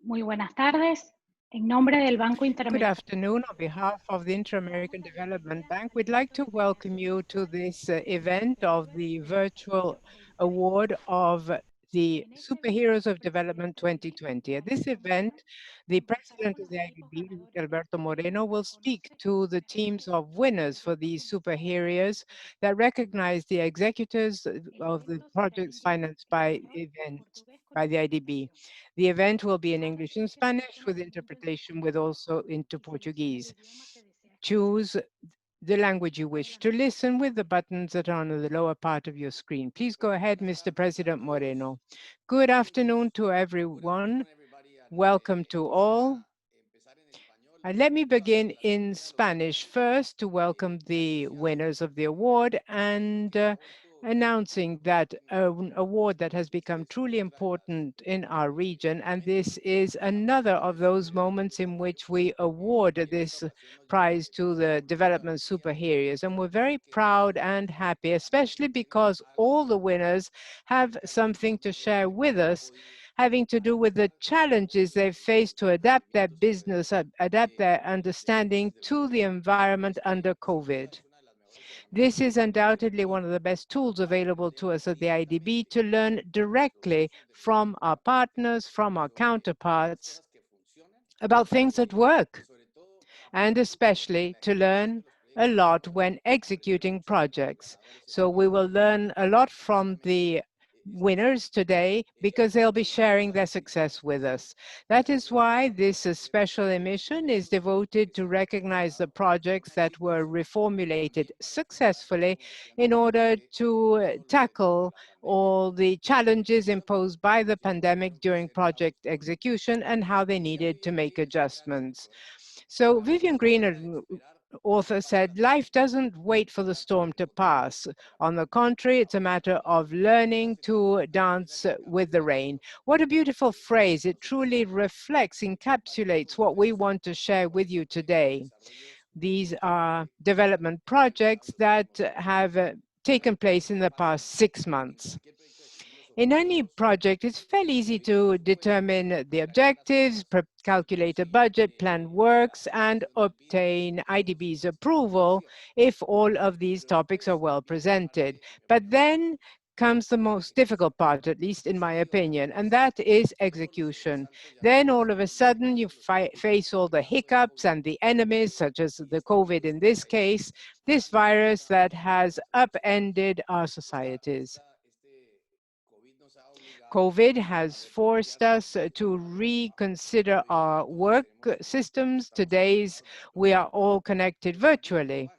Muy buenas tardes. En nombre del Banco Good Interamericano. afternoon. On behalf of the Inter-American Development Bank, we'd like to welcome you to this event of the virtual award of the Superheroes of Development 2020. At this event, the president of the IDB, Luis Alberto Moreno, will speak to the teams of winners for these superheroes that recognize the executors of the projects financed by the IDB. The event will be in English and Spanish with interpretation with also into Portuguese. Choose the language you wish to listen with the buttons that are on the lower part of your screen. Please go ahead, Mr. President Moreno. Good afternoon to everyone. Welcome to all. Let me begin in Spanish first to welcome the winners of the award and announcing that an award that has become truly important in our region. And this is another of those moments in which we award this prize to the development superheroes. And we're very proud and happy, especially because all the winners have something to share with us having to do with the challenges they've faced to adapt their business, adapt their understanding to the environment under COVID. This is undoubtedly one of the best tools available to us at the IDB to learn directly from our partners, from our counterparts, about things that work, and especially to learn a lot when executing projects. So we will learn a lot from the winners today because they'll be sharing their success with us. That is why this special emission is devoted to recognize the projects that were reformulated successfully in order to tackle all the challenges imposed by the pandemic during project execution and how they needed to make adjustments. So Vivian Green, an author, said, life doesn't wait for the storm to pass. On the contrary, it's a matter of learning to dance with the rain. What a beautiful phrase. It truly reflects, encapsulates what we want to share with you today. These are development projects that have taken place in the past 6 months. In any project, it's fairly easy to determine the objectives, calculate a budget, plan works, and obtain IDB's approval if all of these topics are well presented. But then comes the most difficult part, at least in my opinion, and that is execution. Then all of a sudden you face all the hiccups and the enemies, such as the COVID in this case, this virus that has upended our societies. COVID has forced us to reconsider our work systems. Today's, we are all connected virtually,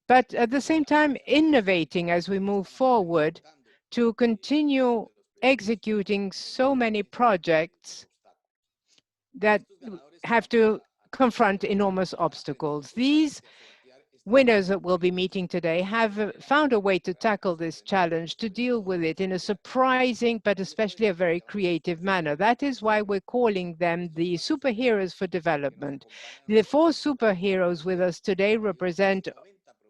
but at the same time, innovating as we move forward to continue executing so many projects that have to confront enormous obstacles. These winners that we'll be meeting today have found a way to tackle this challenge, to deal with it in a surprising, but especially a very creative manner. That is why we're calling them the superheroes for development. The 4 superheroes with us today represent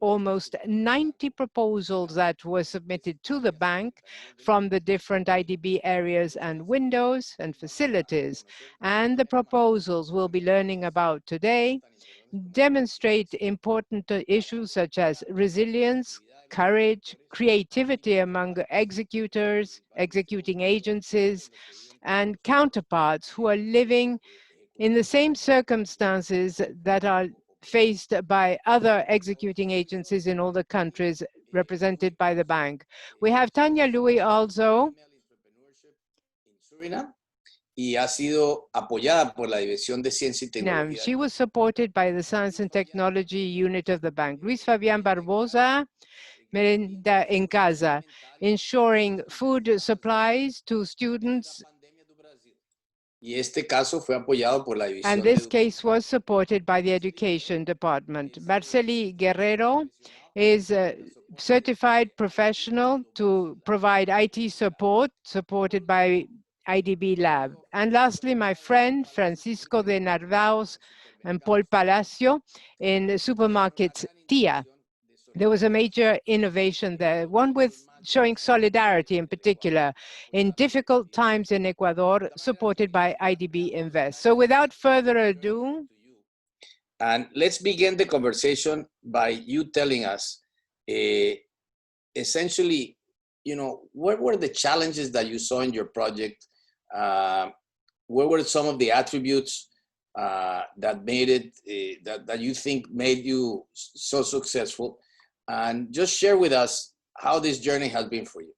almost 90 proposals that were submitted to the bank from the different IDB areas and windows and facilities. And the proposals we'll be learning about today demonstrate important issues such as resilience, courage, creativity among executors, executing agencies, and counterparts who are living in the same circumstances that are faced by other executing agencies in all the countries represented by the bank. We have Tanya Louis also. Y ha sido apoyada por la División de Ciencia y Tecnología. She was supported by the Science and Technology unit of the bank. Luis Fabián Barbosa, Merenda en Casa, ensuring food supplies to students. Y este caso fue apoyado por la División. And this case was supported by the Education Department. Marceli Guerrero is a certified professional to provide IT support, supported by IDB Lab. And lastly, my friend Francisco de Narvaos and Paul Palacio in supermarkets TIA. There was a major innovation there, one with showing solidarity in particular in difficult times in Ecuador, supported by IDB Invest. So without further ado. And let's begin the conversation by you telling us, essentially, what were the challenges that you saw in your project? What were some of the attributes that made it, that you think made you so successful? And just share with us how this journey has been for you.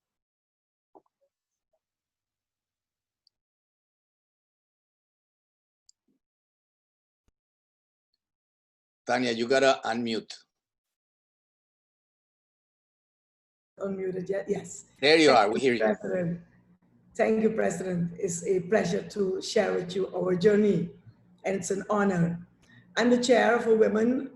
Tanya, you gotta unmute. Unmuted yet? Yes. There you are, we hear you. President. Thank you, President. It's a pleasure to share with you our journey, and it's an honor. I'm the chair of a women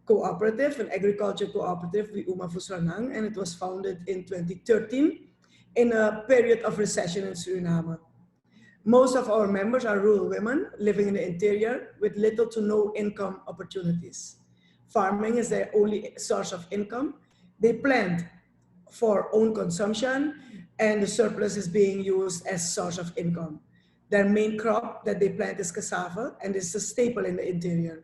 cooperative, an agriculture cooperative, the Uma Fusranang, and it was founded in 2013 in a period of recession in Suriname. Most of our members are rural women living in the interior with little to no income opportunities. Farming is their only source of income. They plant for own consumption, and the surplus is being used as source of income. Their main crop that they plant is cassava, and it's a staple in the interior.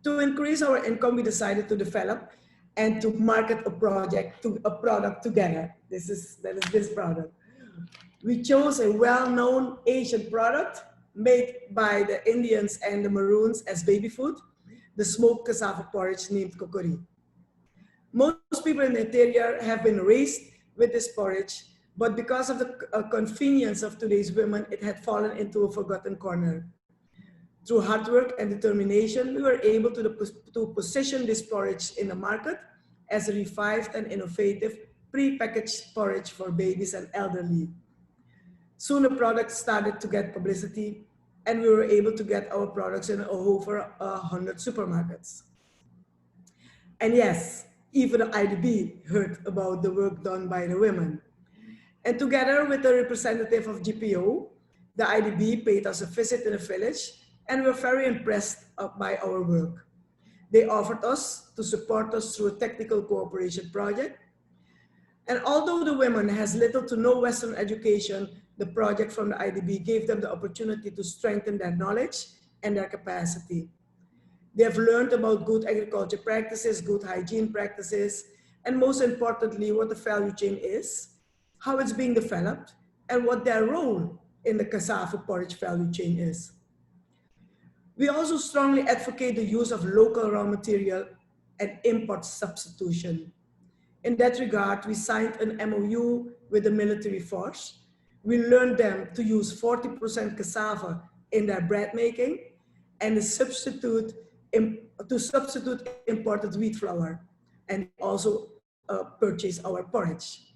To increase our income, we decided to develop and to market a product together. That is this product. We chose a well-known Asian product made by the Indians and the Maroons as baby food, the smoked cassava porridge named kokori. Most people in the interior have been raised with this porridge, but because of the convenience of today's women, it had fallen into a forgotten corner. Through hard work and determination, we were able to position this porridge in the market as a revived and innovative pre-packaged porridge for babies and elderly. Soon the product started to get publicity, and we were able to get our products in over 100 supermarkets. And yes, even the IDB heard about the work done by the women. And together with the representative of GPO, the IDB paid us a visit in the village, and we were very impressed by our work. They offered us to support us through a technical cooperation project. And although the women has little to no Western education, the project from the IDB gave them the opportunity to strengthen their knowledge and their capacity. They have learned about good agriculture practices, good hygiene practices, and most importantly, what the value chain is, how it's being developed, and what their role in the cassava porridge value chain is. We also strongly advocate the use of local raw material and import substitution. In that regard, we signed an MOU with the military force. We learned them to use 40% cassava in their bread making and to substitute imported wheat flour, and also purchase our porridge.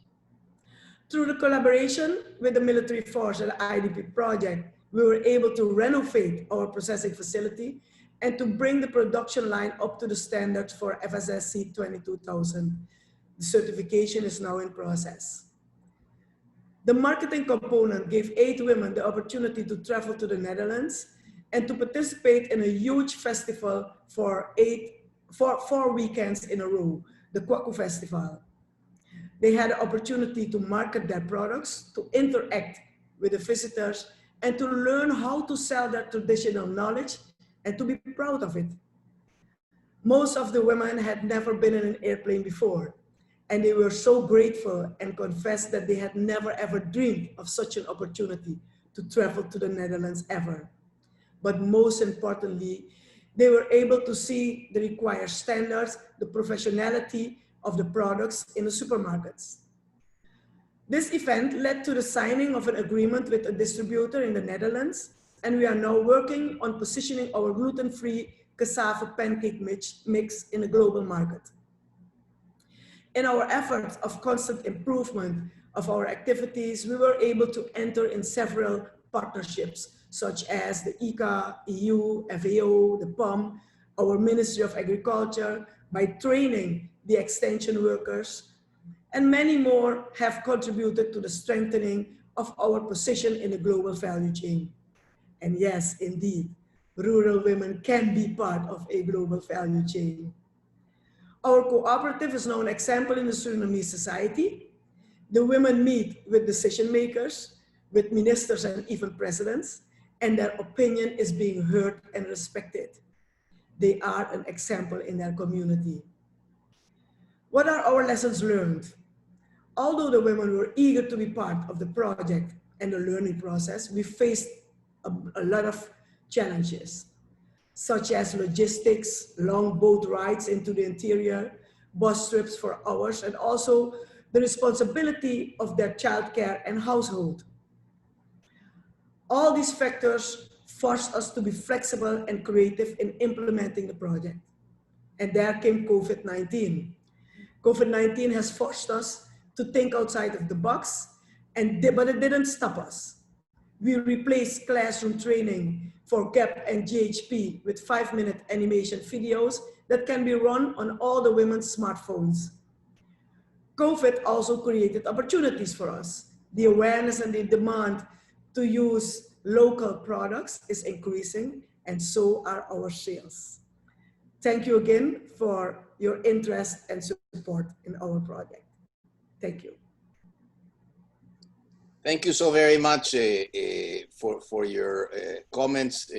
Through the collaboration with the military force and the IDP project, we were able to renovate our processing facility and to bring the production line up to the standards for FSSC 22000. The certification is now in process. The marketing component gave 8 women the opportunity to travel to the Netherlands and to participate in a huge festival for 4 weekends in a row, the Kwaku Festival. They had the opportunity to market their products, to interact with the visitors, and to learn how to sell their traditional knowledge and to be proud of it. Most of the women had never been in an airplane before, and they were so grateful and confessed that they had never ever dreamed of such an opportunity to travel to the Netherlands ever. But most importantly, they were able to see the required standards, the professionality of the products in the supermarkets. This event led to the signing of an agreement with a distributor in the Netherlands, and we are now working on positioning our gluten-free cassava pancake mix in the global market. In our efforts of constant improvement of our activities, we were able to enter in several partnerships, such as the ICA, EU, FAO, the POM, our Ministry of Agriculture, by training the extension workers, and many more have contributed to the strengthening of our position in the global value chain. And yes, indeed, rural women can be part of a global value chain. Our cooperative is now an example in the Surinamese society. The women meet with decision makers, with ministers and even presidents, and their opinion is being heard and respected. They are an example in their community. What are our lessons learned? Although the women were eager to be part of the project and the learning process, we faced a lot of challenges, such as logistics, long boat rides into the interior, bus trips for hours, and also the responsibility of their childcare and household. All these factors forced us to be flexible and creative in implementing the project. And there came COVID-19. COVID-19 has forced us to think outside of the box, but it didn't stop us. We replaced classroom training for GAP and GHP with 5-minute animation videos that can be run on all the women's smartphones. COVID also created opportunities for us. The awareness and the demand to use local products is increasing, and so are our sales. Thank you again for your interest and support in our project. Thank you. Thank you so very much for your comments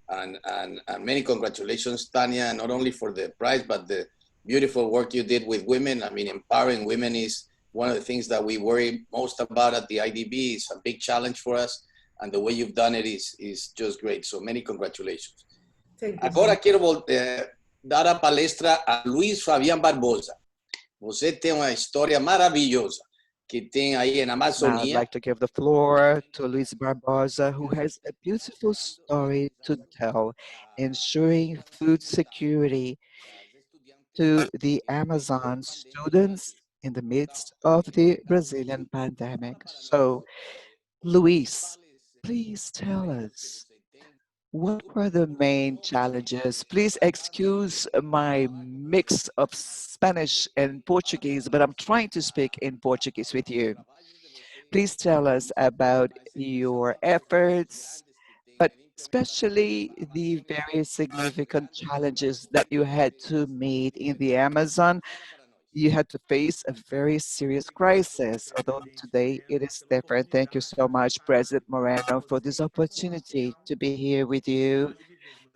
and many congratulations, Tanya, not only for the prize, but the beautiful work you did with women. I mean, empowering women is one of the things that we worry most about at the IDB. It's a big challenge for us, and the way you've done it is just great. So many congratulations. Thank you. Agora quero dar a palestra a Luis Fabián Barbosa. Você tem uma história maravilhosa que tem aí na Amazônia. I'd like to give the floor to Luis Barbosa, who has a beautiful story to tell, ensuring food security to the Amazon students in the midst of the Brazilian pandemic. So, Luis, please tell us, what were the main challenges? Please excuse my mix of Spanish and Portuguese, but I'm trying to speak in Portuguese with you. Please tell us about your efforts, but especially the very significant challenges that you had to meet in the Amazon. You had to face a very serious crisis, although today it is different. Thank you so much, President Moreno, for this opportunity to be here with you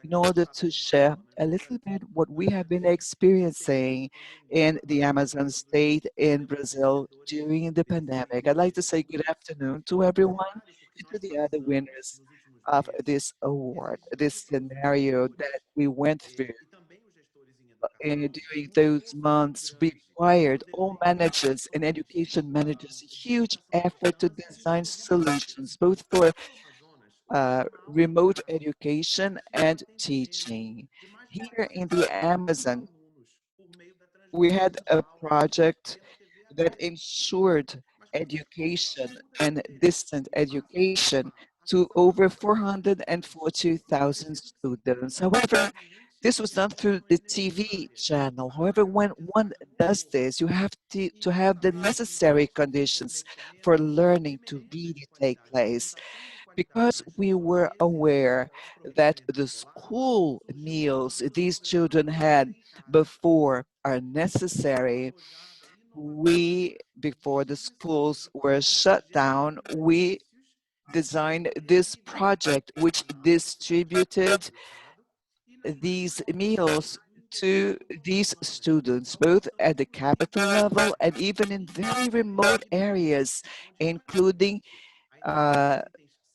in order to share a little bit what we have been experiencing in the Amazon state in Brazil during the pandemic. I'd like to say good afternoon to everyone and to the other winners of this award, this scenario that we went through during those months required all managers and education managers a huge effort to design solutions, both for remote education and teaching. Here in the Amazon, we had a project that ensured education and distant education to over 440,000 students. However, this was done through the TV channel. However, when one does this, you have to have the necessary conditions for learning to really take place. Because we were aware that the school meals these children had before are necessary, before the schools were shut down, we designed this project which distributed these meals to these students, both at the capital level and even in very remote areas, including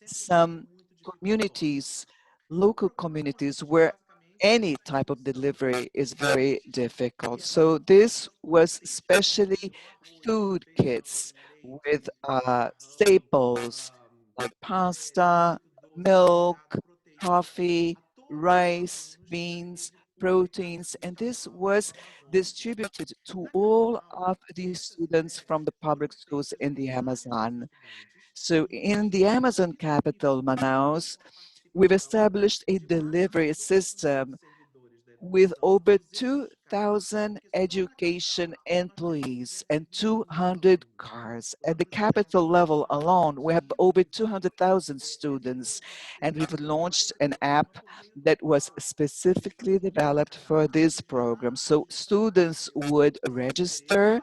some communities, local communities where any type of delivery is very difficult. So this was especially food kits with staples like pasta, milk, coffee, rice, beans, proteins, and this was distributed to all of the students from the public schools in the Amazon. So in the Amazon capital, Manaus, we've established a delivery system with over 2,000 education employees and 200 cars. At the capital level alone, we have over 200,000 students, and we've launched an app that was specifically developed for this program. So students would register,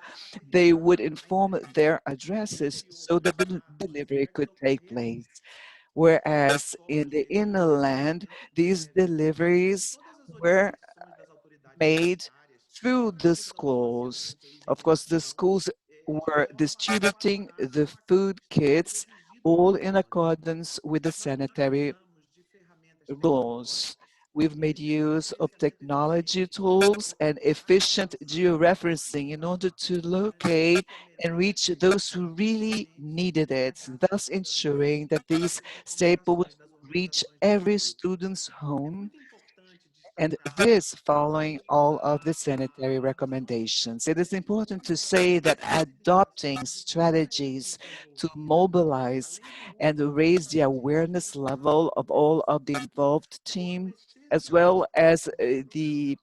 they would inform their addresses so that the delivery could take place. Whereas in the inland, these deliveries were made through the schools. Of course, the schools were distributing the food kits all in accordance with the sanitary laws. We've made use of technology tools and efficient georeferencing in order to locate and reach those who really needed it, thus ensuring that these staples reach every student's home, and this following all of the sanitary recommendations. It is important to say that adopting strategies to mobilize and raise the awareness level of all of the involved team, as well as the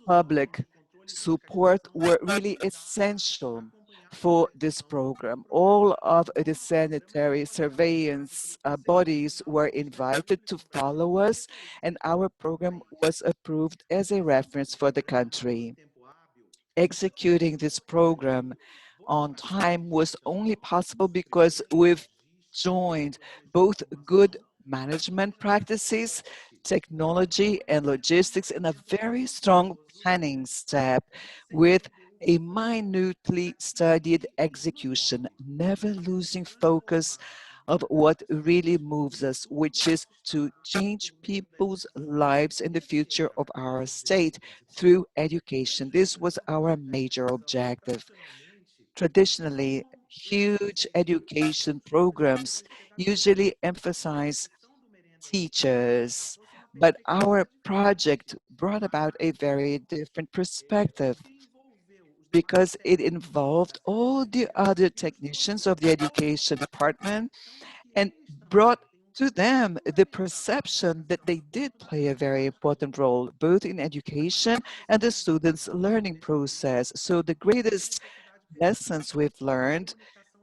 public support, were really essential for this program. All of the sanitary surveillance bodies were invited to follow us, and our program was approved as a reference for the country. Executing this program on time was only possible because we've joined both good management practices, technology, and logistics in a very strong planning step with a minutely studied execution, never losing focus of what really moves us, which is to change people's lives in the future of our state through education. This was our major objective. Traditionally, huge education programs usually emphasize teachers, but our project brought about a very different perspective because it involved all the other technicians of the education department and brought to them the perception that they did play a very important role both in education and the students' learning process. So the greatest lessons we've learned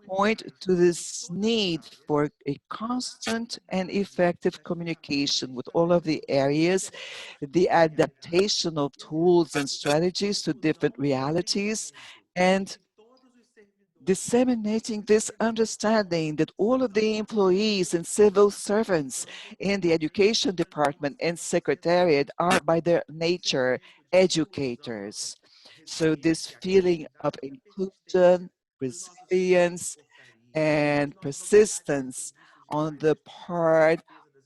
point to this need for a constant and effective communication with all of the areas, the adaptation of tools and strategies to different realities, and disseminating this understanding that all of the employees and civil servants in the education department and secretariat are by their nature educators. So this feeling of inclusion, resilience, and persistence on the part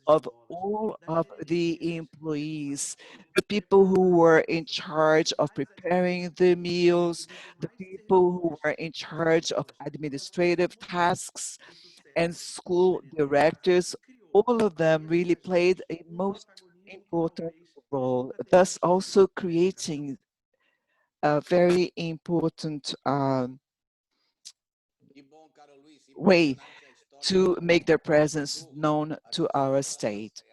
of all of the employees, the people who were in charge of preparing the meals, the people who were in charge of administrative tasks, and school directors, all of them really played a most important role, thus also creating a very important way to make their presence known to our state.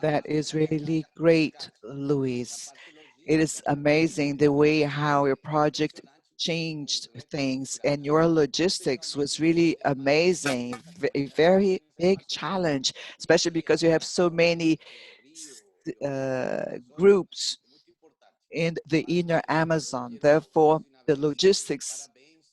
That is really great, Luis. It is amazing the way how your project changed things, and your logistics was really amazing. A very big challenge, especially because you have so many groups in the inner Amazon. Therefore, the logistics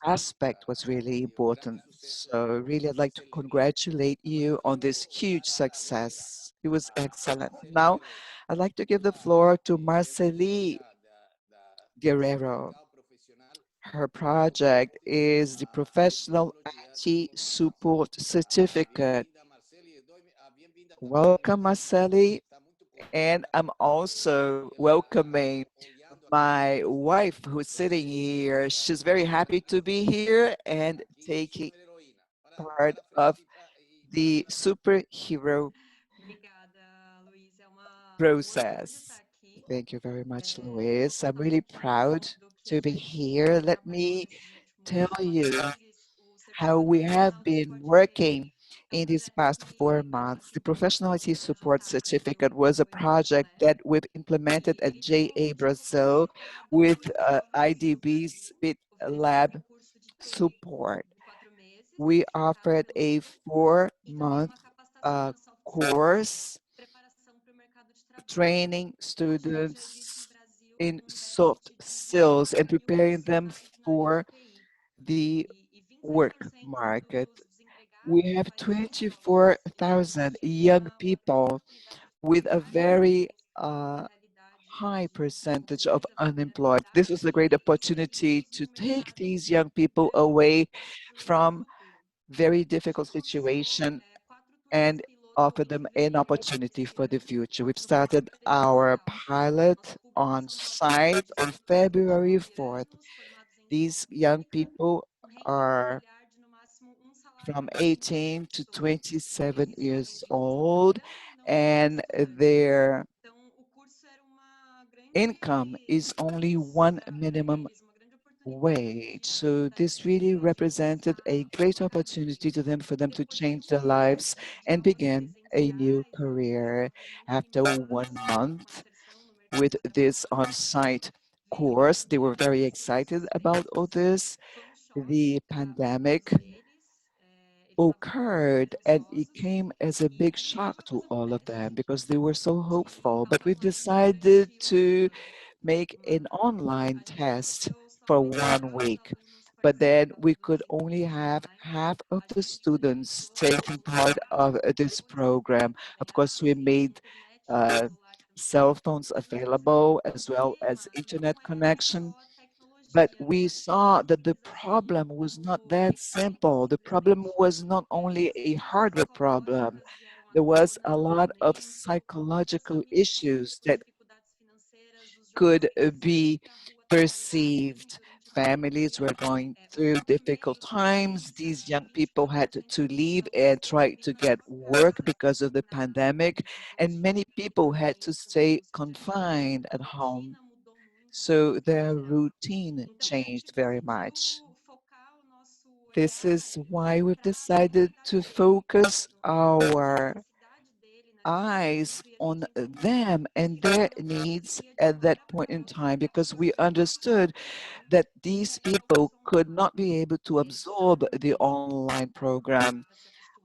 aspect was really important. So really, I'd like to congratulate you on this huge success. It was excellent. Now, I'd like to give the floor to Marceli Guerrero. Her project is the Professional IT Support Certificate. Welcome, Marceli. And I'm also welcoming my wife who's sitting here. She's very happy to be here and taking part of the superhero process. Thank you very much, Luis. I'm really proud to be here. Let me tell you how we have been working in these past 4 months. The Professional IT Support Certificate was a project that we've implemented at JA Brazil with IDB's Bit Lab support. We offered a 4-month course training students in soft skills and preparing them for the work market. We have 24,000 young people with a very high percentage of unemployed. This was a great opportunity to take these young people away from very difficult situation and offer them an opportunity for the future. We've started our pilot on site on February 4th. These young people are from 18 to 27 years old, and their income is only one minimum wage. So this really represented a great opportunity to them for them to change their lives and begin a new career. After 1 month with this on-site course, they were very excited about all this. The pandemic occurred and it came as a big shock to all of them because they were so hopeful. But we've decided to make an online test for 1 week. But then we could only have half of the students taking part of this program. Of course, we made cell phones available as well as internet connection. But we saw that the problem was not that simple. The problem was not only a hardware problem. There was a lot of psychological issues that could be perceived. Families were going through difficult times. These young people had to leave and try to get work because of the pandemic, and many people had to stay confined at home. So their routine changed very much. This is why we've decided to focus our eyes on them and their needs at that point in time, because we understood that these people could not be able to absorb the online program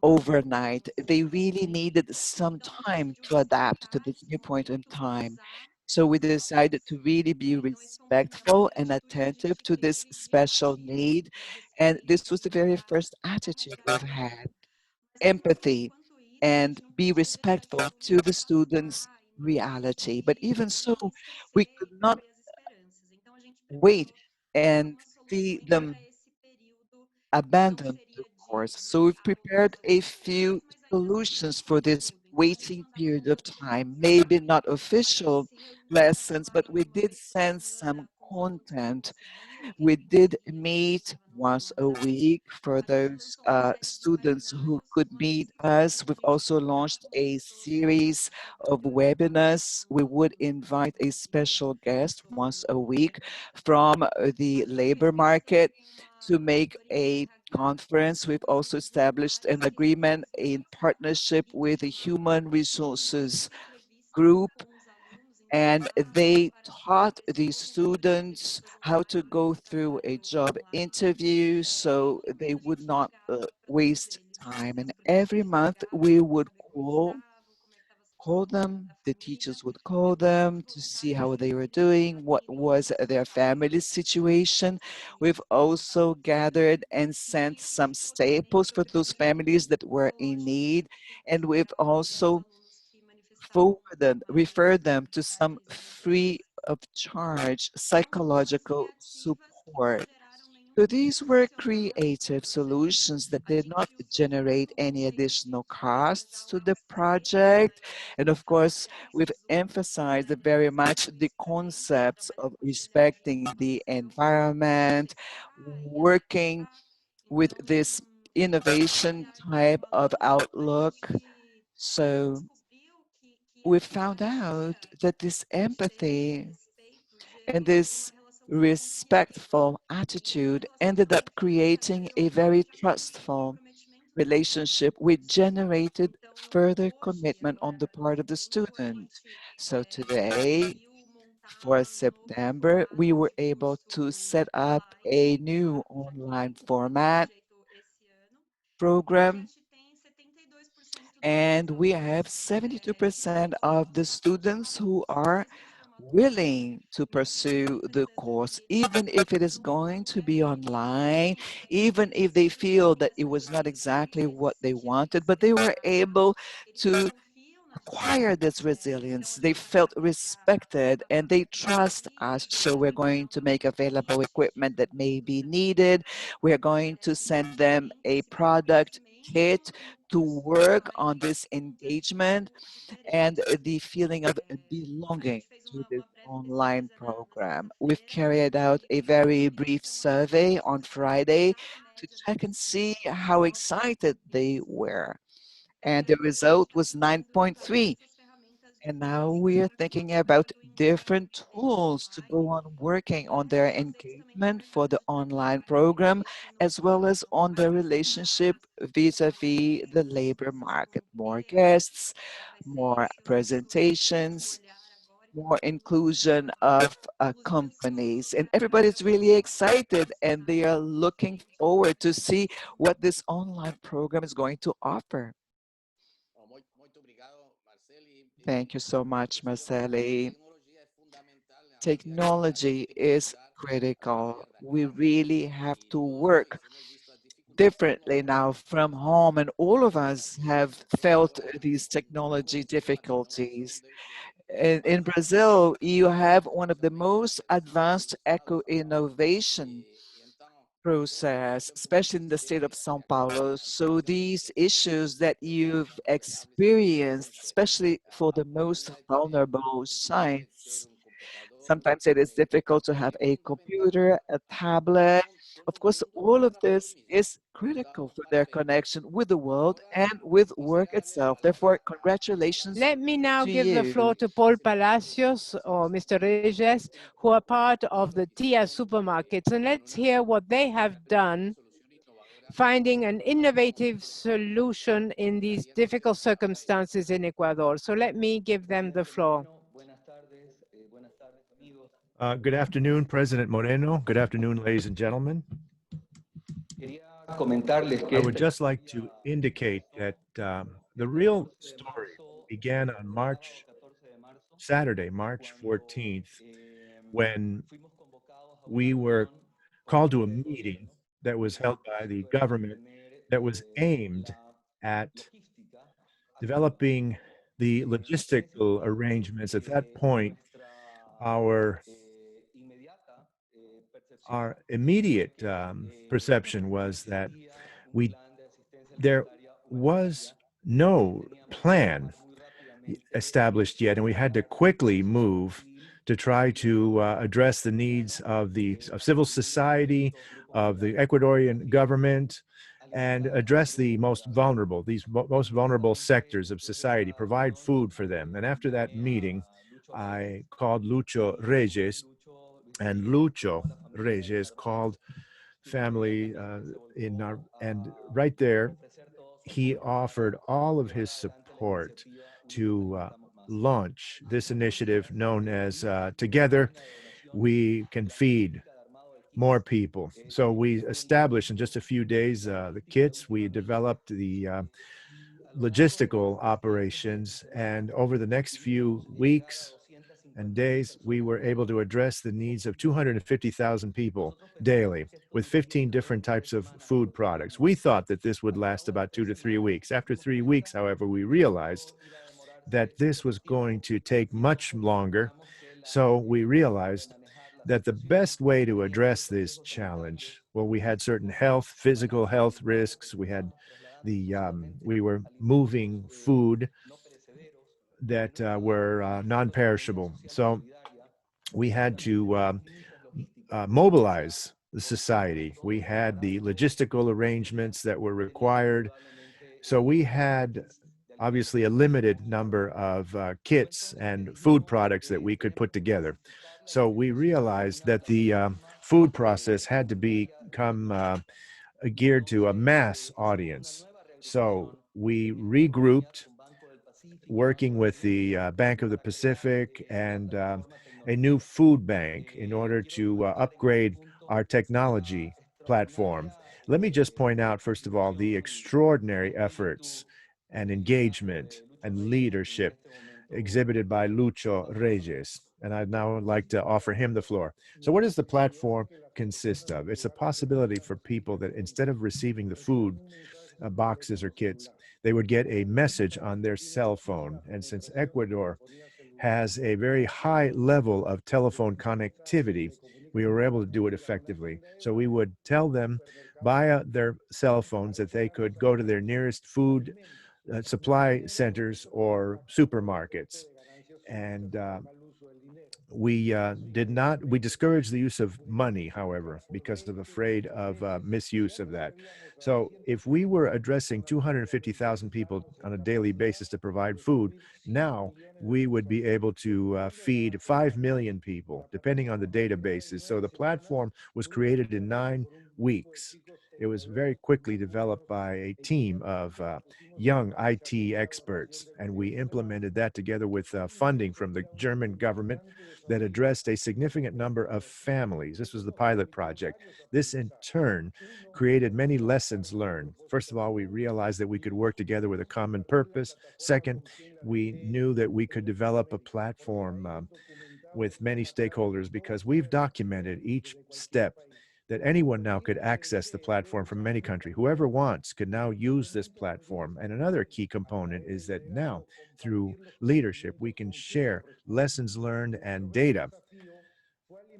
overnight. They really needed some time to adapt to this new point in time. So we decided to really be respectful and attentive to this special need. And this was the very first attitude we've had: empathy and be respectful to the students' reality. But even so, we could not wait and see them abandon the course. So we've prepared a few solutions for this waiting period of time. Maybe not official lessons, but we did send some content. We did meet once a week for those students who could meet us. We've also launched a series of webinars. We would invite a special guest once a week from the labor market to make a conference. We've also established an agreement in partnership with the Human Resources Group, and they taught the students how to go through a job interview so they would not waste time. And every month we would call them, the teachers would call them to see how they were doing, what was their family situation. We've also gathered and sent some staples for those families that were in need, and we've also refer them to some free of charge psychological support. So these were creative solutions that did not generate any additional costs to the project. And of course, we've emphasized very much the concepts of respecting the environment, working with this innovation type of outlook. So we found out that this empathy and this respectful attitude ended up creating a very trustful relationship, we generated further commitment on the part of the student. So today, for September, we were able to set up a new online format program, and we have 72% of the students who are willing to pursue the course, even if it is going to be online, even if they feel that it was not exactly what they wanted, but they were able to acquire this resilience. They felt respected and they trust us. So we're going to make available equipment that may be needed. We're going to send them a product kit to work on this engagement and the feeling of belonging to this online program. We've carried out a very brief survey on Friday to check and see how excited they were. And the result was 9.3. And now we are thinking about different tools to go on working on their engagement for the online program, as well as on their relationship vis-a-vis the labor market. More guests, more presentations, more inclusion of companies. And everybody's really excited and they are looking forward to see what this online program is going to offer. Thank you so much, Marceli. Technology is critical. We really have to work differently now from home, and all of us have felt these technology difficulties. In Brazil, you have one of the most advanced eco-innovation process, especially in the state of São Paulo. So these issues that you've experienced, especially for the most vulnerable sites, sometimes it is difficult to have a computer, a tablet. Of course, all of this is critical for their connection with the world and with work itself. Therefore, congratulations Let me now to give the floor you. to Paul Palacios or Mr. Reyes, who are part of the TIA supermarkets, and let's hear what they have done finding an innovative solution in these difficult circumstances in Ecuador. So let me give them the floor. Good afternoon, President Moreno. Good afternoon, ladies and gentlemen. I would just like to indicate that the real story began on Saturday, March 14th, when we were called to a meeting that was held by the government that was aimed at developing the logistical arrangements. At that point, our immediate perception was that there was no plan established yet, and we had to quickly move to try to address the needs of civil society, of the Ecuadorian government, and address the most vulnerable sectors of society, provide food for them. And after that meeting, I called Lucho Reyes, and Lucho Reyes called family and right there, he offered all of his support to launch this initiative known as Together We Can Feed More People. So we established in just a few days the kits. We developed the logistical operations, and over the next few weeks and days, we were able to address the needs of 250,000 people daily with 15 different types of food products. We thought that this would last about 2 to 3 weeks. After 3 weeks, however, we realized that this was going to take much longer. So we realized that the best way to address this challenge, well, we had certain physical health risks. We had we were moving food that were non-perishable. So we had to mobilize the society. We had the logistical arrangements that were required. So we had obviously a limited number of kits and food products that we could put together. So we realized that the food process had to become geared to a mass audience. So we regrouped, working with the Bank of the Pacific and a new food bank in order to upgrade our technology platform. Let me just point out, first of all, the extraordinary efforts and engagement and leadership exhibited by Lucho Reyes. And I'd now like to offer him the floor. So what does the platform consist of? It's a possibility for people that instead of receiving the food boxes or kits, they would get a message on their cell phone. And since Ecuador has a very high level of telephone connectivity, we were able to do it effectively. So we would tell them via their cell phones that they could go to their nearest food supply centers or supermarkets. And we discouraged the use of money, however, because of afraid of misuse of that. So if we were addressing 250,000 people on a daily basis to provide food, now we would be able to feed 5 million people, depending on the databases. So the platform was created in 9 weeks. It was very quickly developed by a team of young IT experts, and we implemented that together with funding from the German government that addressed a significant number of families. This was the pilot project. This in turn created many lessons learned. First of all, we realized that we could work together with a common purpose. Second, we knew that we could develop a platform with many stakeholders because we've documented each step that anyone now could access the platform from any country. Whoever wants could now use this platform. And another key component is that now, through leadership, we can share lessons learned and data.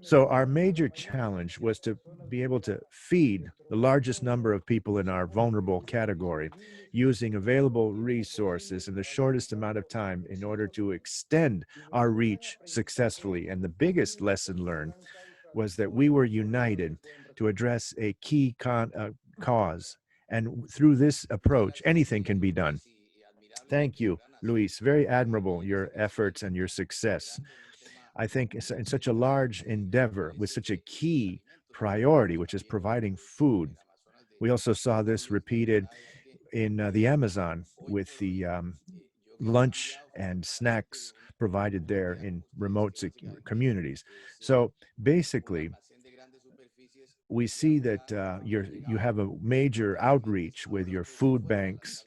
So our major challenge was to be able to feed the largest number of people in our vulnerable category using available resources in the shortest amount of time in order to extend our reach successfully. And the biggest lesson learned was that we were united to address a key cause. And through this approach, anything can be done. Thank you, Luis. Very admirable, your efforts and your success. I think in such a large endeavor with such a key priority, which is providing food. We also saw this repeated in the Amazon with the lunch and snacks provided there in remote communities. So basically, we see that you have a major outreach with your food banks.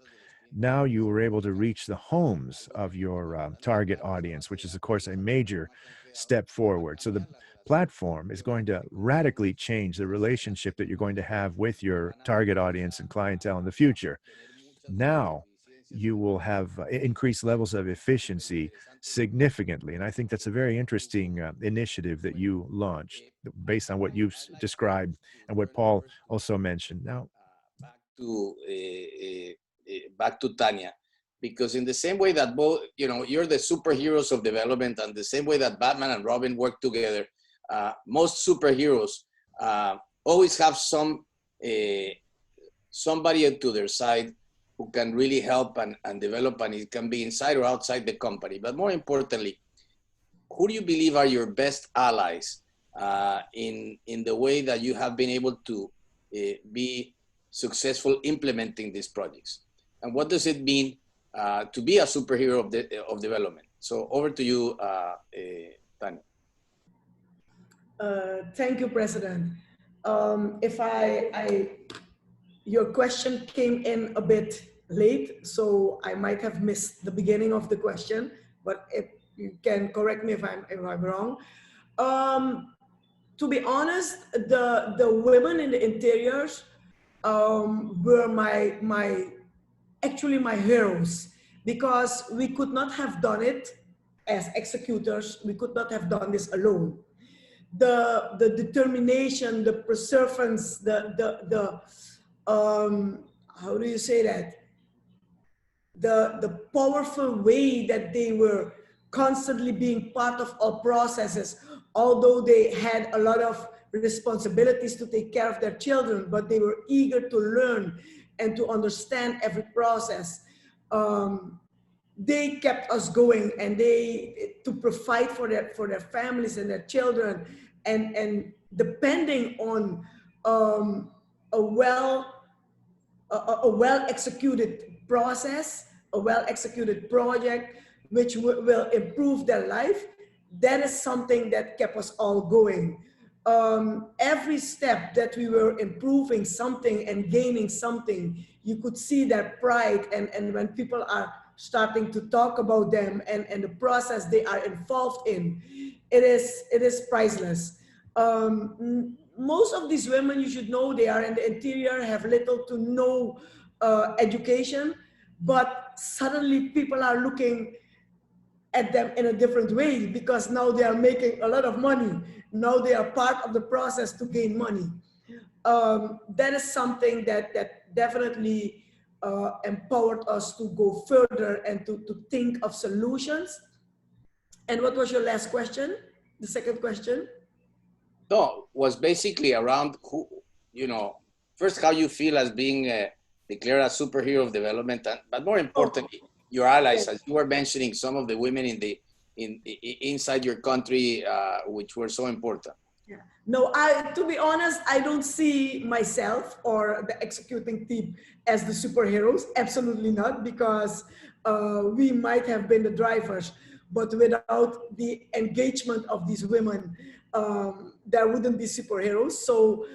Now you were able to reach the homes of your target audience, which is, of course, a major step forward. So the platform is going to radically change the relationship that you're going to have with your target audience and clientele in the future. Now you will have increased levels of efficiency significantly. And I think that's a very interesting initiative that you launched based on what you've described and what Paul also mentioned. Now, back to Tanya, because in the same way that both, you're the superheroes of development, and the same way that Batman and Robin work together, most superheroes always have somebody to their side who can really help and develop, and it can be inside or outside the company. But more importantly, who do you believe are your best allies in the way that you have been able to be successful implementing these projects? And what does it mean to be a superhero of development? So over to you, Tanya. Thank you, President. Your question came in a bit late, so I might have missed the beginning of the question, but if you can correct me if I'm wrong. To be honest, the women in the interiors were actually my heroes, because we could not have done it as executors. We could not have done this alone. The determination, the perseverance, how do you say that? The powerful way that they were constantly being part of our processes, although they had a lot of responsibilities to take care of their children, but they were eager to learn and to understand every process. They kept us going, and to provide for their families and their children, and depending on a a well-executed process, a well-executed project, which will improve their life. That is something that kept us all going. Every step that we were improving something and gaining something, you could see that pride, and when people are starting to talk about them and the process they are involved in, it is priceless. Most of these women, you should know, they are in the interior, have little to no education, but suddenly people are looking at them in a different way because now they are making a lot of money. Now they are part of the process to gain money. That is something that definitely empowered us to go further and to think of solutions. And what was your last question? The second question? No, was basically around who, first how you feel as being declared a superhero of development, but more importantly, your allies, as you were mentioning, some of the women inside your country, which were so important. Yeah. No, to be honest, I don't see myself or the executing team as the superheroes. Absolutely not, because we might have been the drivers, but without the engagement of these women, there wouldn't be superheroes. So,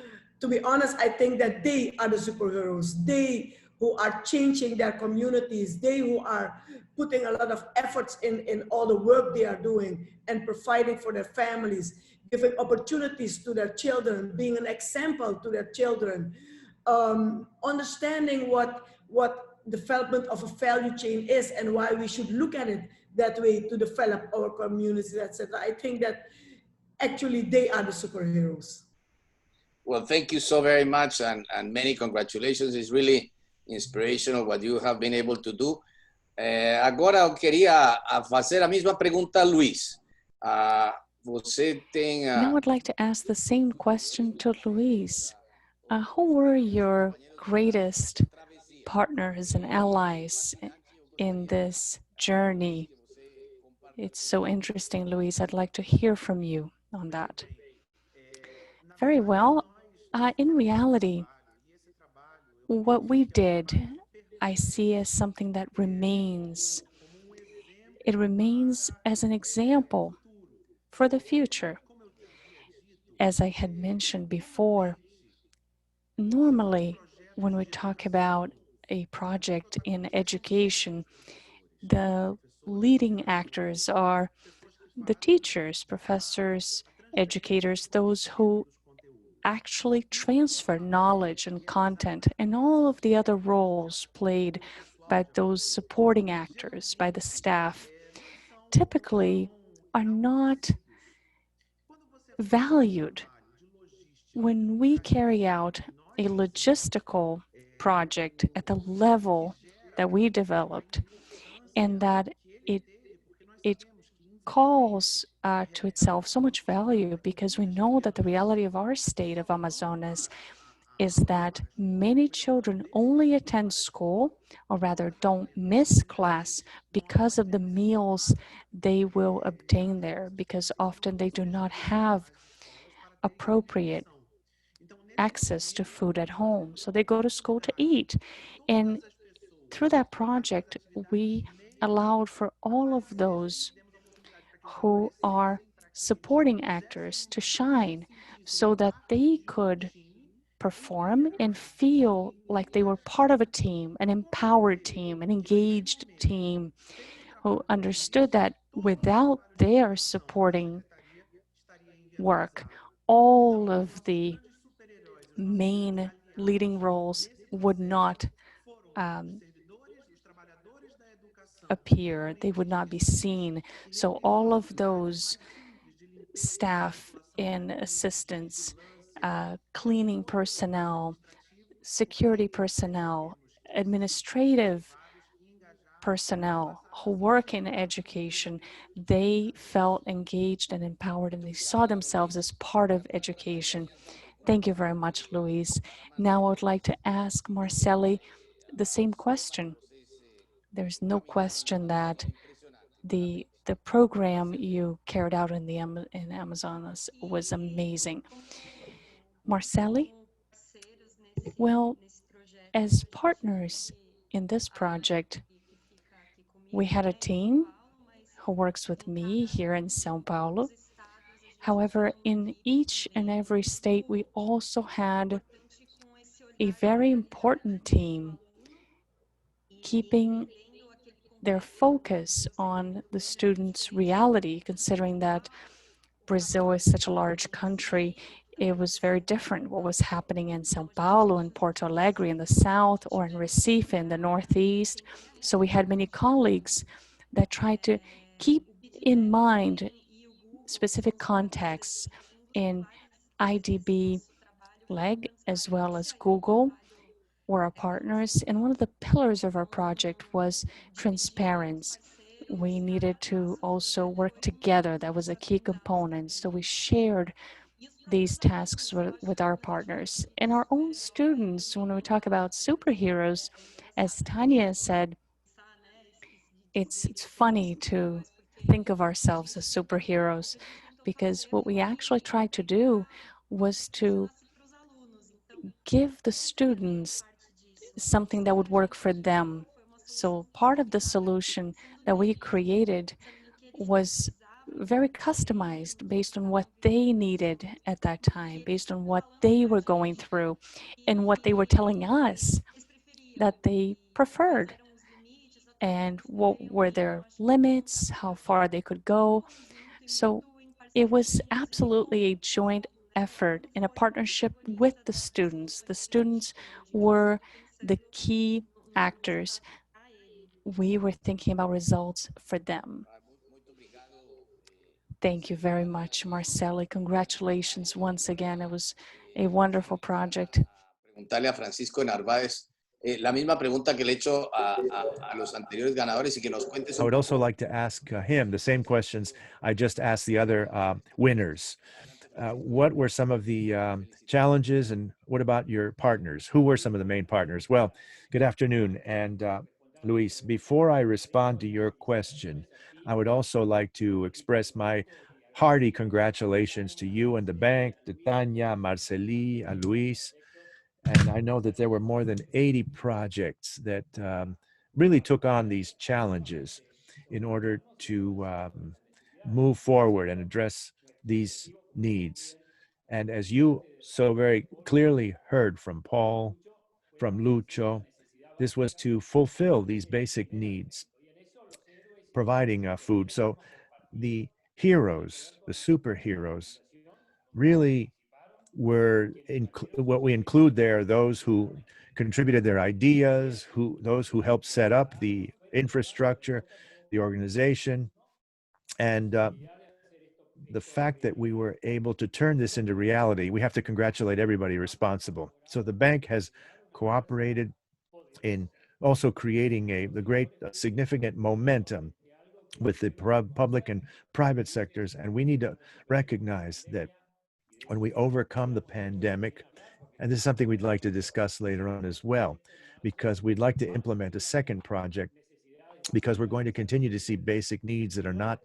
to be honest, I think that they are the superheroes. They who are changing their communities, they who are putting a lot of efforts in all the work they are doing and providing for their families, giving opportunities to their children, being an example to their children, understanding what development of a value chain is and why we should look at it that way to develop our communities, etc. I think that actually they are the superheroes. Well, thank you so very much, and many congratulations. It's really inspirational what you have been able to do. Agora eu queria fazer a mesma pergunta a Luis. Você tem... Now I'd like to ask the same question to Luis. Who were your greatest partners and allies in this journey? It's so interesting, Luis. I'd like to hear from you on that. Very well. In reality, what we did, I see as something that remains. It remains as an example for the future. As I had mentioned before, normally when we talk about a project in education, the leading actors are the teachers, professors, educators, those who actually transfer knowledge and content, and all of the other roles played by those supporting actors, by the staff, typically are not valued. When we carry out a logistical project at the level that we developed, and that it calls to itself so much value, because we know that the reality of our state of Amazonas is that many children only attend school, or rather don't miss class, because of the meals they will obtain there, because often they do not have appropriate access to food at home. So they go to school to eat. And through that project, we allowed for all of those who are supporting actors to shine so that they could perform and feel like they were part of a team, an empowered team, an engaged team, who understood that without their supporting work, all of the main leading roles would not appear, they would not be seen. So all of those staff and assistants, cleaning personnel, security personnel, administrative personnel who work in education, they felt engaged and empowered, and they saw themselves as part of education. Thank you very much, Luis. Now I would like to ask Marceli the same question. There's no question that the program you carried out in Amazonas was amazing. Marceli? Well, as partners in this project, we had a team who works with me here in São Paulo. However, in each and every state, we also had a very important team keeping their focus on the students' reality, considering that Brazil is such a large country. It was very different what was happening in São Paulo and Porto Alegre in the south, or in Recife in the northeast. So we had many colleagues that tried to keep in mind specific contexts in IDB leg as well as Google were our partners. And one of the pillars of our project was transparency. We needed to also work together. That was a key component. So we shared these tasks with our partners. And our own students, when we talk about superheroes, as Tanya said, it's funny to think of ourselves as superheroes, because what we actually tried to do was to give the students something that would work for them. So part of the solution that we created was very customized based on what they needed at that time, based on what they were going through and what they were telling us that they preferred, and what were their limits, how far they could go. So it was absolutely a joint effort in a partnership with the students. The students were the key actors. We were thinking about results for them. Thank you very much, Marceli. Congratulations once again. It was a wonderful project. Preguntarle a Francisco Narváez la misma pregunta que le he hecho a los anteriores ganadores y que nos cuentes. I would also like to ask him the same questions I just asked the other winners. What were some of the challenges, and what about your partners? Who were some of the main partners? Well, good afternoon. And Luis, before I respond to your question, I would also like to express my hearty congratulations to you and the bank, to Tanya, Marceli, Luis. And I know that there were more than 80 projects that really took on these challenges in order to move forward and address these needs. And as you so very clearly heard from Paul, from Lucho, this was to fulfill these basic needs, providing food. So the heroes, the superheroes, really were what we include there, those who contributed their ideas, those who helped set up the infrastructure, the organization, and the fact that we were able to turn this into reality. We have to congratulate everybody responsible. So the bank has cooperated in also creating the great significant momentum with the public and private sectors. And we need to recognize that when we overcome the pandemic, and this is something we'd like to discuss later on as well, because we'd like to implement a second project, because we're going to continue to see basic needs that are not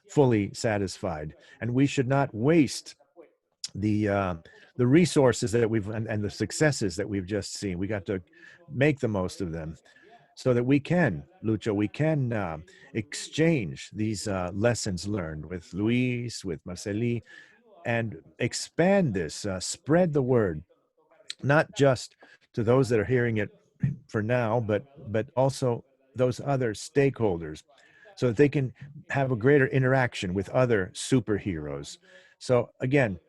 fully satisfied. And we should not waste the resources that we've and the successes that we've just seen. We got to make the most of them so that we can, Lucho, we can exchange these lessons learned with Luis, with Marceli, and expand this, spread the word, not just to those that are hearing it for now, but also those other stakeholders, so that they can have a greater interaction with other superheroes. So again,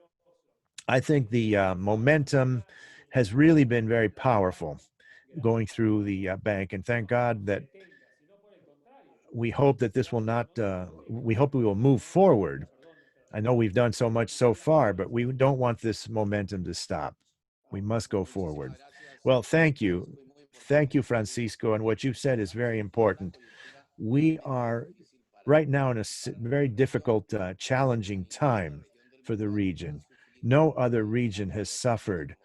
I think the momentum has really been very powerful going through the bank, and thank God that we hope that this will not, we hope we will move forward. I know we've done so much so far, but we don't want this momentum to stop. We must go forward. Well, thank you. Thank you, Francisco. And what you've said is very important. We are right now in a very difficult, challenging time for the region. No other region has suffered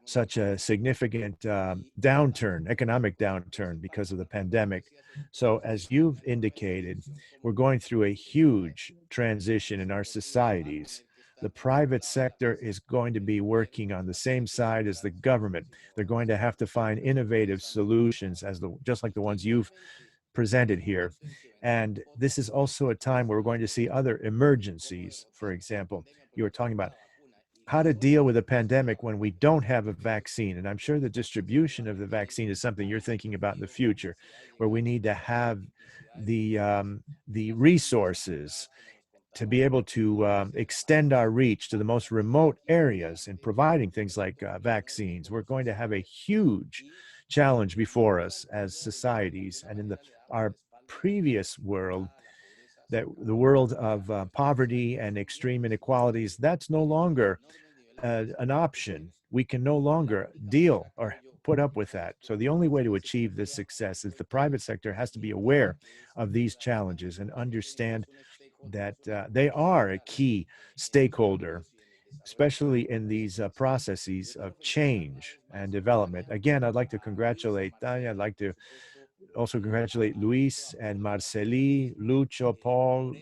such a significant downturn, economic downturn because of the pandemic. So as you've indicated, we're going through a huge transition in our societies The private sector is going to be working on the same side as the government. They're going to have to find innovative solutions just like the ones you've presented here. And this is also a time where we're going to see other emergencies. For example, you were talking about how to deal with a pandemic when we don't have a vaccine. And I'm sure the distribution of the vaccine is something you're thinking about in the future, where we need to have the resources to be able to extend our reach to the most remote areas in providing things like vaccines. We're going to have a huge challenge before us as societies. And in our previous world, that the world of poverty and extreme inequalities, that's no longer an option. We can no longer deal or put up with that. So the only way to achieve this success is the private sector has to be aware of these challenges and understand that they are a key stakeholder, especially in these processes of change and development. Again, I'd like to congratulate Tanya. I'd like to also congratulate Luis and Marceli, Lucho, Paul,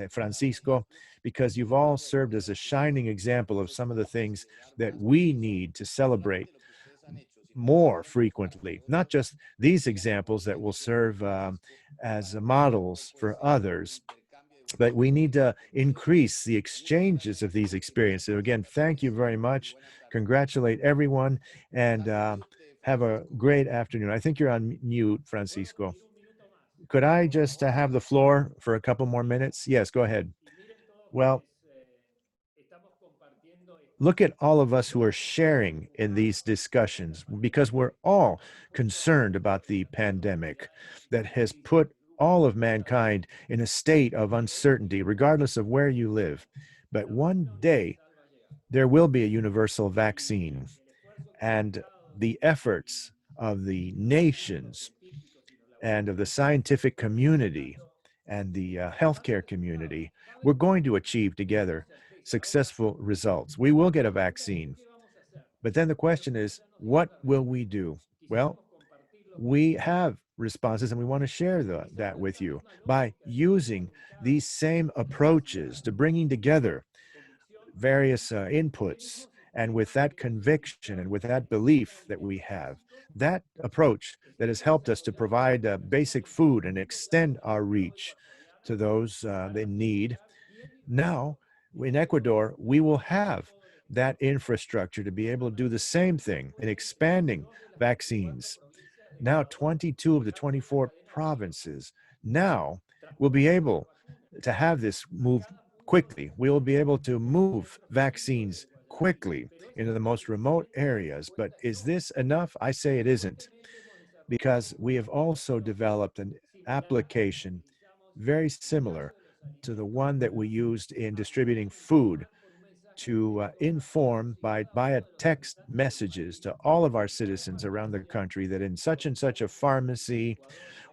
Francisco, because you've all served as a shining example of some of the things that we need to celebrate more frequently. Not just these examples that will serve as models for others, but we need to increase the exchanges of these experiences. So again, thank you very much. Congratulate everyone, and have a great afternoon. I think you're on mute, Francisco. Could I just have the floor for a couple more minutes? Yes, go ahead. Well, look at all of us who are sharing in these discussions, because we're all concerned about the pandemic that has put all of mankind in a state of uncertainty, regardless of where you live. But one day, there will be a universal vaccine, and the efforts of the nations and of the scientific community and the healthcare community, we're going to achieve together successful results. We will get a vaccine. But then the question is, what will we do? Well, we have responses, and we want to share that with you by using these same approaches to bringing together various inputs, and with that conviction and with that belief that we have, that approach that has helped us to provide basic food and extend our reach to those in need. Now, in Ecuador, we will have that infrastructure to be able to do the same thing in expanding vaccines. Now, 22 of the 24 provinces now will be able to have this move quickly. We will be able to move vaccines quickly into the most remote areas. But is this enough? I say it isn't, because we have also developed an application very similar to the one that we used in distributing food to inform via text messages to all of our citizens around the country that in such and such a pharmacy,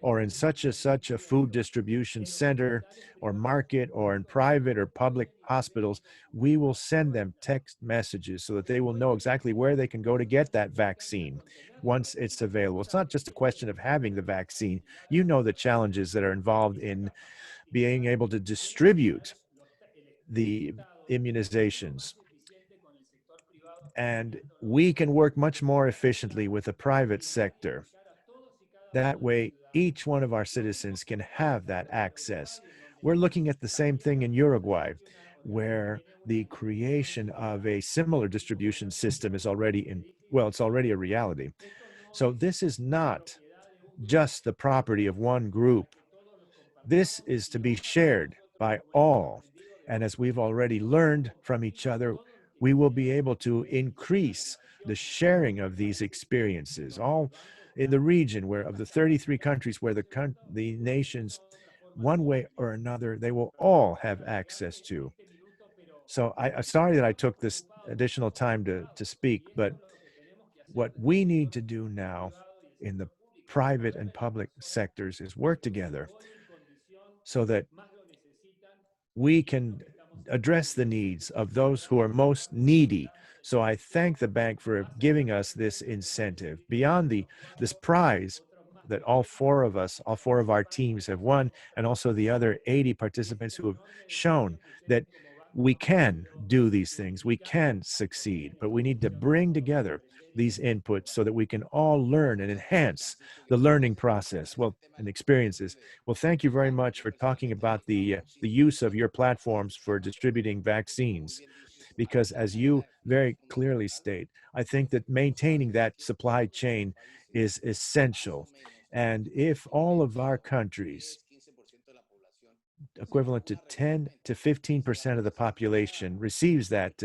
or in such a food distribution center or market, or in private or public hospitals, we will send them text messages so that they will know exactly where they can go to get that vaccine once it's available. It's not just a question of having the vaccine. You know the challenges that are involved in being able to distribute the immunizations. And we can work much more efficiently with the private sector. That way, each one of our citizens can have that access. We're looking at the same thing in Uruguay, where the creation of a similar distribution system is already it's already a reality. So this is not just the property of one group. This is to be shared by all. And as we've already learned from each other, we will be able to increase the sharing of these experiences, all in the region where of the 33 countries where the nations, one way or another, they will all have access to. So I'm sorry that I took this additional time to speak, but what we need to do now in the private and public sectors is work together so that we can address the needs of those who are most needy. So I thank the bank for giving us this incentive beyond this prize that all four of our teams have won, and also the other 80 participants who have shown that we can do these things, we can succeed, but we need to bring together these inputs so that we can all learn and enhance the learning process, well, and experiences. Well, thank you very much for talking about the use of your platforms for distributing vaccines, because as you very clearly state, I think that maintaining that supply chain is essential. And if all of our countries, equivalent to 10 to 15% of the population, receives that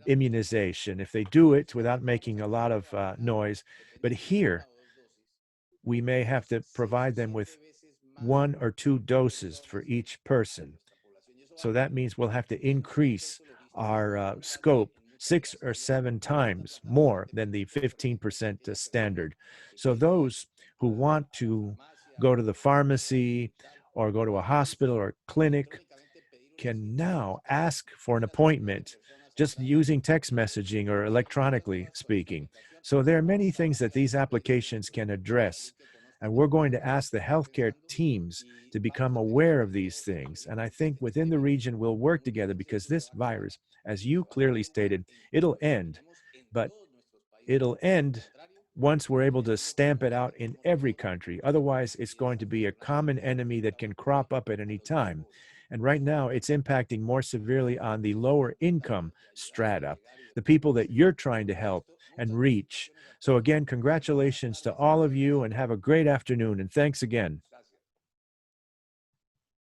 immunization, if they do it without making a lot of noise, but here we may have to provide them with 1 or 2 doses for each person. So that means we'll have to increase our scope 6 or 7 times more than the 15% standard. So those who want to go to the pharmacy or go to a hospital or clinic can now ask for an appointment just using text messaging or electronically speaking. So there are many things that these applications can address. And we're going to ask the healthcare teams to become aware of these things. And I think within the region, we'll work together because this virus, as you clearly stated, it'll end. But it'll end once we're able to stamp it out in every country. Otherwise, it's going to be a common enemy that can crop up at any time. And right now, it's impacting more severely on the lower income strata, the people that you're trying to help and reach. So again, congratulations to all of you and have a great afternoon. And thanks again.